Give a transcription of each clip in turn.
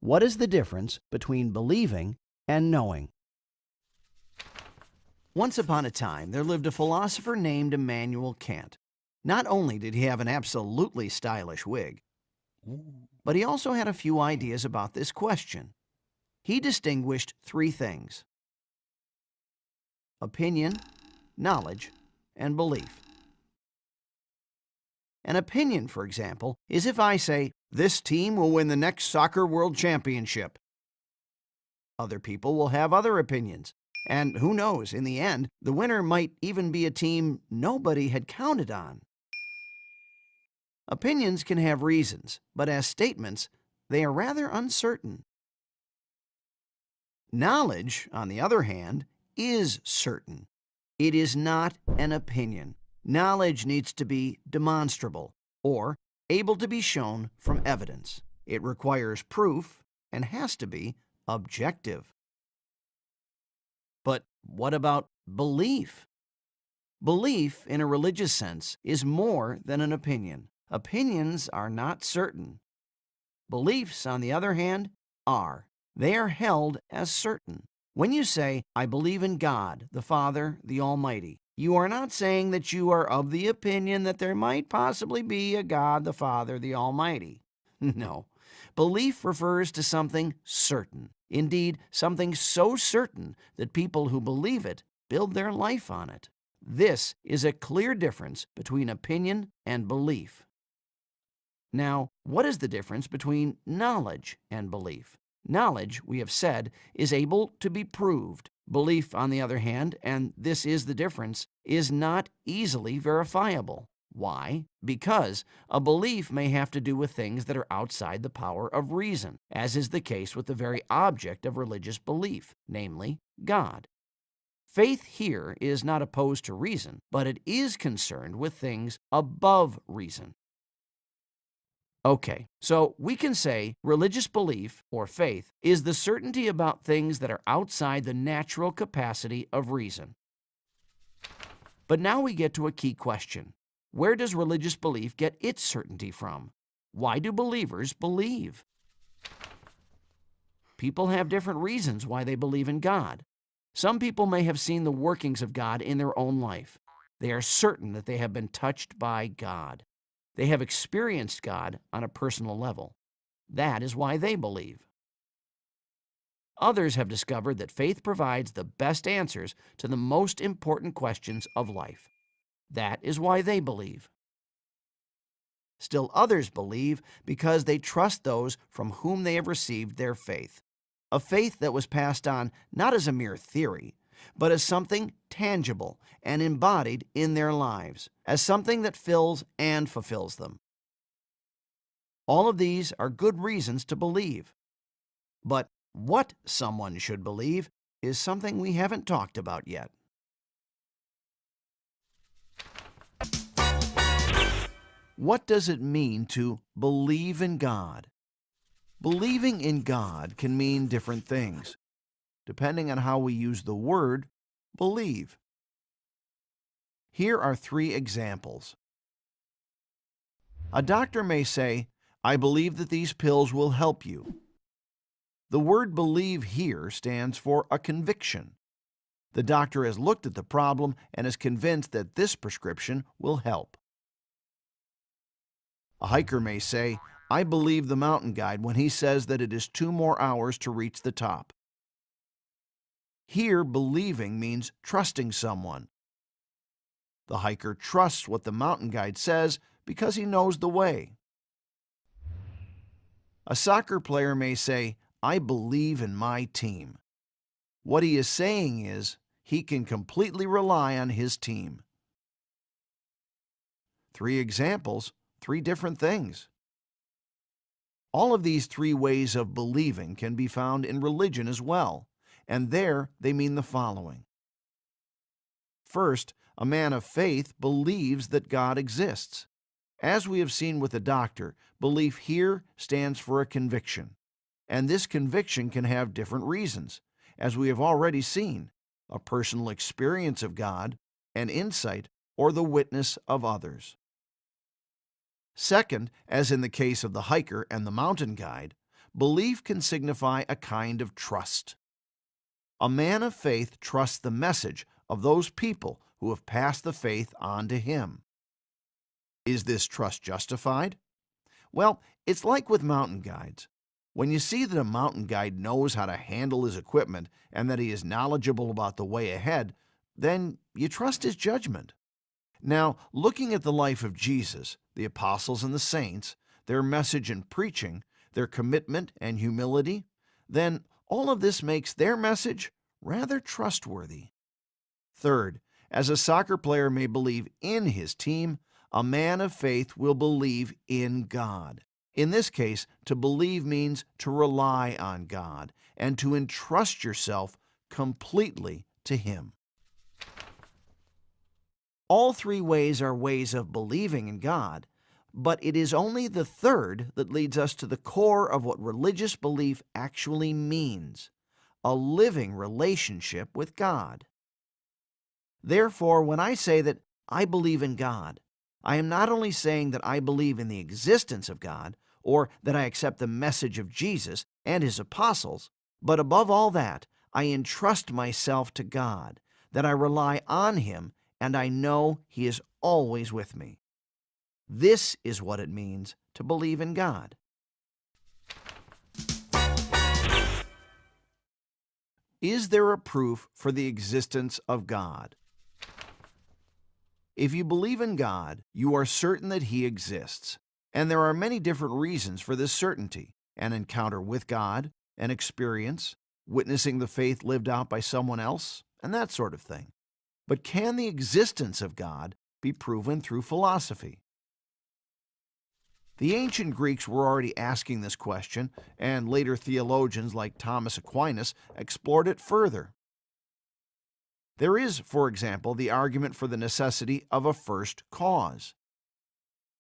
What is the difference between believing and knowing? Once upon a time, there lived a philosopher named Immanuel Kant. Not only did he have an absolutely stylish wig, but he also had a few ideas about this question. He distinguished three things: opinion, knowledge, and belief. An opinion, for example, is if I say, "This team will win the next soccer world championship." Other people will have other opinions, and who knows, in the end, the winner might even be a team nobody had counted on. Opinions can have reasons, but as statements, they are rather uncertain. Knowledge, on the other hand, is certain. It is not an opinion. Knowledge needs to be demonstrable, or able to be shown from evidence. It requires proof and has to be objective. But what about belief? Belief, in a religious sense, is more than an opinion. Opinions are not certain. Beliefs, on the other hand, are. They are held as certain. When you say, "I believe in God, the Father, the Almighty," you are not saying that you are of the opinion that there might possibly be a God, the Father, the Almighty. No. Belief refers to something certain. Indeed, something so certain that people who believe it build their life on it. This is a clear difference between opinion and belief. Now, what is the difference between knowledge and belief? Knowledge, we have said, is able to be proved. Belief, on the other hand, and this is the difference, is not easily verifiable. Why? Because a belief may have to do with things that are outside the power of reason, as is the case with the very object of religious belief, namely God. Faith here is not opposed to reason, but it is concerned with things above reason. Okay, so we can say religious belief, or faith, is the certainty about things that are outside the natural capacity of reason. But now we get to a key question. Where does religious belief get its certainty from? Why do believers believe? People have different reasons why they believe in God. Some people may have seen the workings of God in their own life. They are certain that they have been touched by God. They have experienced God on a personal level. That is why they believe. Others have discovered that faith provides the best answers to the most important questions of life. That is why they believe. Still others believe because they trust those from whom they have received their faith. A faith that was passed on not as a mere theory, but as something tangible and embodied in their lives, as something that fills and fulfills them. All of these are good reasons to believe. But what someone should believe is something we haven't talked about yet. What does it mean to believe in God? Believing in God can mean different things, depending on how we use the word believe. Here are three examples. A doctor may say, "I believe that these pills will help you." The word believe here stands for a conviction. The doctor has looked at the problem and is convinced that this prescription will help. A hiker may say, "I believe the mountain guide when he says that it is 2 more hours to reach the top." Here, believing means trusting someone. The hiker trusts what the mountain guide says because he knows the way. A soccer player may say, "I believe in my team." What he is saying is he can completely rely on his team. 3 examples, 3 different things. All of these 3 ways of believing can be found in religion as well, and there they mean the following. First, a man of faith believes that God exists. As we have seen with the doctor, belief here stands for a conviction, and this conviction can have different reasons, as we have already seen: a personal experience of God, an insight, or the witness of others. Second, as in the case of the hiker and the mountain guide, belief can signify a kind of trust. A man of faith trusts the message of those people who have passed the faith on to him. Is this trust justified? Well, it's like with mountain guides. When you see that a mountain guide knows how to handle his equipment and that he is knowledgeable about the way ahead, then you trust his judgment. Now, looking at the life of Jesus, the apostles and the saints, their message and preaching, their commitment and humility, then all of this makes their message rather trustworthy. Third, as a soccer player may believe in his team, a man of faith will believe in God. In this case, to believe means to rely on God and to entrust yourself completely to Him. All three ways are ways of believing in God, but it is only the third that leads us to the core of what religious belief actually means: a living relationship with God. Therefore, when I say that I believe in God, I am not only saying that I believe in the existence of God, or that I accept the message of Jesus and His apostles, but above all that, I entrust myself to God, that I rely on Him, and I know He is always with me. This is what it means to believe in God. Is there a proof for the existence of God? If you believe in God, you are certain that He exists, and there are many different reasons for this certainty: an encounter with God, an experience, witnessing the faith lived out by someone else, and that sort of thing. But can the existence of God be proven through philosophy? The ancient Greeks were already asking this question, and later theologians like Thomas Aquinas explored it further. There is, for example, the argument for the necessity of a first cause.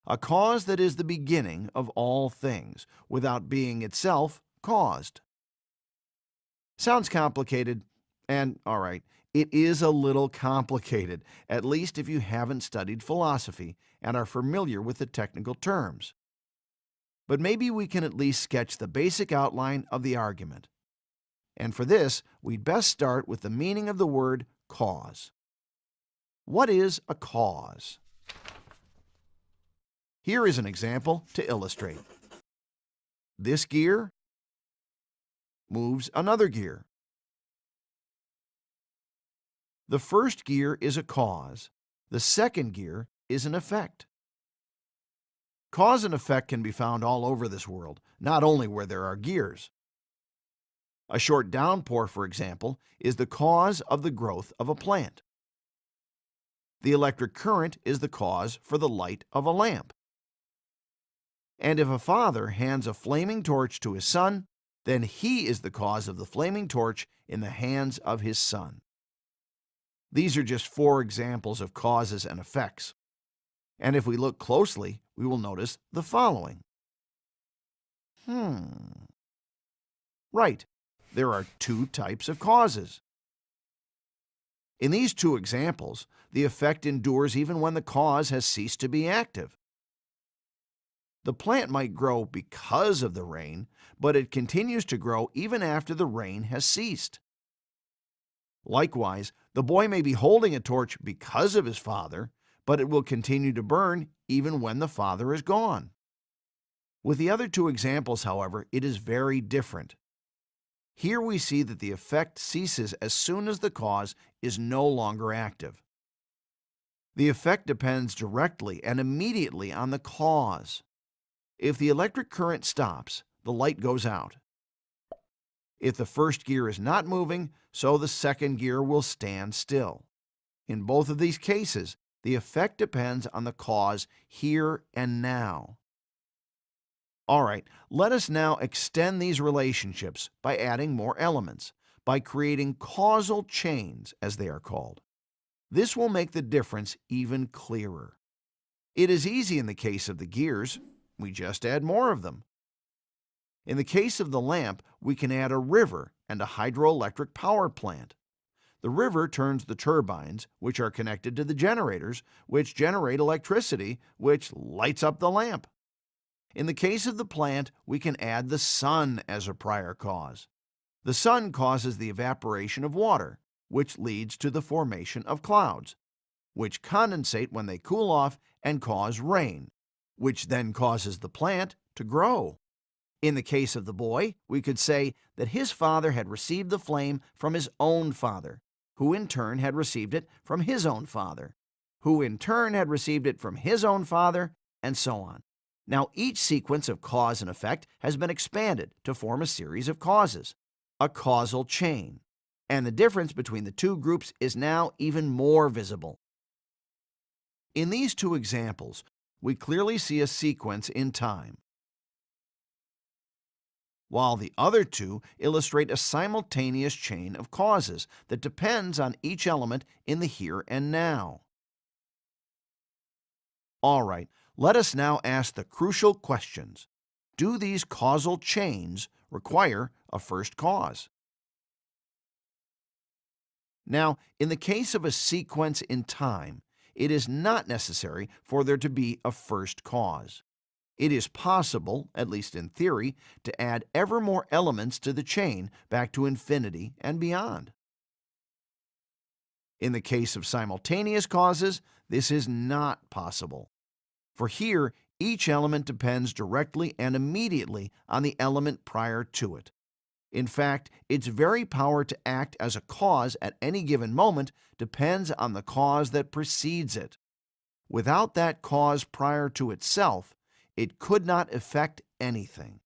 A cause that is the beginning of all things, without being itself caused. Sounds complicated, and all right, it is a little complicated, at least if you haven't studied philosophy and are familiar with the technical terms. But maybe we can at least sketch the basic outline of the argument. And for this, we'd best start with the meaning of the word cause. What is a cause? Here is an example to illustrate. This gear moves another gear. The first gear is a cause. The second gear is an effect. Cause and effect can be found all over this world, not only where there are gears. A short downpour, for example, is the cause of the growth of a plant. The electric current is the cause for the light of a lamp. And if a father hands a flaming torch to his son, then he is the cause of the flaming torch in the hands of his son. These are just 4 examples of causes and effects. And if we look closely, we will notice the following. Right, there are 2 types of causes. In these 2 examples, the effect endures even when the cause has ceased to be active. The plant might grow because of the rain, but it continues to grow even after the rain has ceased. Likewise, the boy may be holding a torch because of his father, but it will continue to burn even when the father is gone. With the other 2 examples, however, it is very different. Here we see that the effect ceases as soon as the cause is no longer active. The effect depends directly and immediately on the cause. If the electric current stops, the light goes out. If the first gear is not moving, so the second gear will stand still. In both of these cases, the effect depends on the cause here and now. All right, let us now extend these relationships by adding more elements, by creating causal chains, as they are called. This will make the difference even clearer. It is easy in the case of the gears. We just add more of them. In the case of the lamp, we can add a river and a hydroelectric power plant. The river turns the turbines, which are connected to the generators, which generate electricity, which lights up the lamp. In the case of the plant, we can add the sun as a prior cause. The sun causes the evaporation of water, which leads to the formation of clouds, which condensate when they cool off and cause rain, which then causes the plant to grow. In the case of the boy, we could say that his father had received the flame from his own father, who in turn had received it from his own father, who in turn had received it from his own father, and so on. Now, each sequence of cause and effect has been expanded to form a series of causes, a causal chain, and the difference between the two groups is now even more visible. In these two examples, we clearly see a sequence in time, while the other two illustrate a simultaneous chain of causes that depends on each element in the here and now. All right, let us now ask the crucial questions. Do these causal chains require a first cause? Now, in the case of a sequence in time, it is not necessary for there to be a first cause. It is possible, at least in theory, to add ever more elements to the chain back to infinity and beyond. In the case of simultaneous causes, this is not possible. For here, each element depends directly and immediately on the element prior to it. In fact, its very power to act as a cause at any given moment depends on the cause that precedes it. Without that cause prior to itself, it could not effect anything.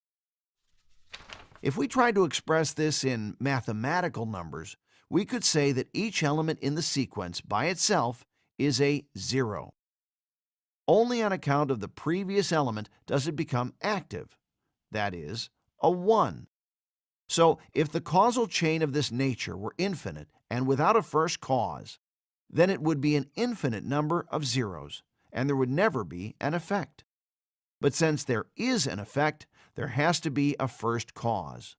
If we tried to express this in mathematical numbers, we could say that each element in the sequence by itself is a 0. Only on account of the previous element does it become active, that is, a 1. So, if the causal chain of this nature were infinite and without a first cause, then it would be an infinite number of zeros, and there would never be an effect. But since there is an effect, there has to be a first cause.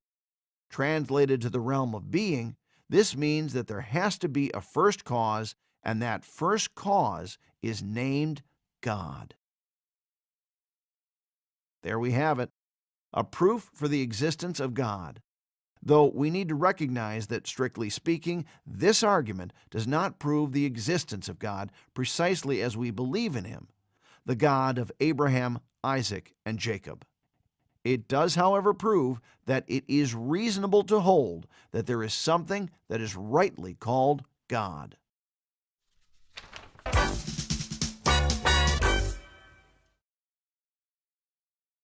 Translated to the realm of being, this means that there has to be a first cause, and that first cause is named God. There we have it, a proof for the existence of God. Though we need to recognize that, strictly speaking, this argument does not prove the existence of God precisely as we believe in Him, the God of Abraham, Isaac, and Jacob. It does, however, prove that it is reasonable to hold that there is something that is rightly called God.